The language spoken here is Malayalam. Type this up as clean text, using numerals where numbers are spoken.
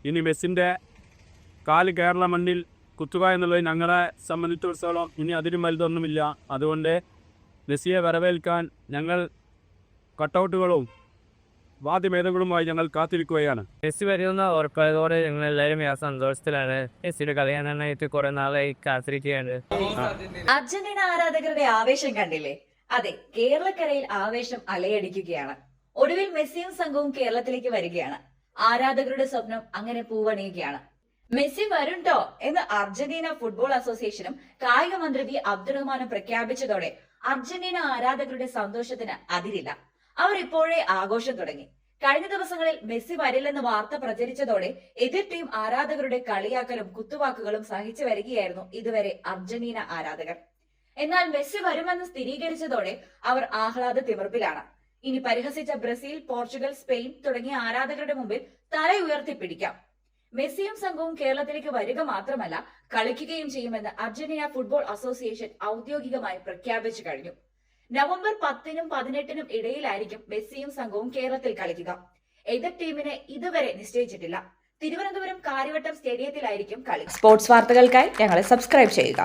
ഇനി മെസ്സിൻ്റെ കാല് കേരള മണ്ണിൽ കുത്തുക എന്നുള്ളത് ഞങ്ങളെ സംബന്ധിച്ചിടത്തോളം ഇനി അതിലും വലുതൊന്നുമില്ല. അതുകൊണ്ട് മെസ്സിയെ വരവേൽക്കാൻ ഞങ്ങൾ കട്ടൗട്ടുകളും വാദ്യമേളങ്ങളുമായി ഞങ്ങൾ കാത്തിരിക്കുകയാണ്. മെസ്സി വരുന്ന ഉറപ്പായതോടെ ഞങ്ങൾ എല്ലാവരും സന്തോഷത്തിലാണ്. മെസ്സിയുടെ കളി കാണാനായിട്ട് കുറെ നാളായി കാത്തിരിക്കുകയാണ്. അർജന്റീന ആരാധകരുടെ ആവേശം കണ്ടില്ലേ? അതെ, കേരളക്കരയിൽ ആവേശം അലയടിക്കുകയാണ്. ഒടുവിൽ മെസ്സിയും സംഘവും കേരളത്തിലേക്ക് വരികയാണ്. ആരാധകരുടെ സ്വപ്നം അങ്ങനെ പൂവണിയുകയാണ്. മെസ്സി വരുണ്ടോ എന്ന് അർജന്റീന ഫുട്ബോൾ അസോസിയേഷനും കായിക മന്ത്രി വി അബ്ദുറഹ്മാനും പ്രഖ്യാപിച്ചതോടെ അർജന്റീന ആരാധകരുടെ സന്തോഷത്തിന് അതിരില്ല. അവർ ഇപ്പോഴേ ആഘോഷം തുടങ്ങി. കഴിഞ്ഞ ദിവസങ്ങളിൽ മെസ്സി വരില്ലെന്ന് വാർത്ത പ്രചരിച്ചതോടെ എതിർ ടീം ആരാധകരുടെ കളിയാക്കലും കുത്തുവാക്കുകളും സഹിച്ചു വരികയായിരുന്നു ഇതുവരെ അർജന്റീന ആരാധകർ. എന്നാൽ മെസ്സി വരുമെന്ന് സ്ഥിരീകരിച്ചതോടെ അവർ ആഹ്ലാദ തിമിർപ്പിലാണ്. ഇനി പരിഹസിച്ച ബ്രസീൽ, പോർച്ചുഗൽ, സ്പെയിൻ തുടങ്ങിയ ആരാധകരുടെ മുമ്പിൽ തല ഉയർത്തിപ്പിടിക്കാം. മെസ്സിയും സംഘവും കേരളത്തിലേക്ക് വരിക മാത്രമല്ല, കളിക്കുകയും ചെയ്യുമെന്ന് അർജന്റീന ഫുട്ബോൾ അസോസിയേഷൻ ഔദ്യോഗികമായി പ്രഖ്യാപിച്ചു കഴിഞ്ഞു. നവംബർ 10-നും 18-നും ഇടയിലായിരിക്കും മെസ്സിയും സംഘവും കേരളത്തിൽ കളിക്കുക. എതിർ ടീമിനെ ഇതുവരെ നിശ്ചയിച്ചിട്ടില്ല. തിരുവനന്തപുരം കാര്യവട്ടം സ്റ്റേഡിയത്തിലായിരിക്കും കളി. സ്പോർട്സ് വാർത്തകൾക്കായി ഞങ്ങളെ സബ്സ്ക്രൈബ് ചെയ്യുക.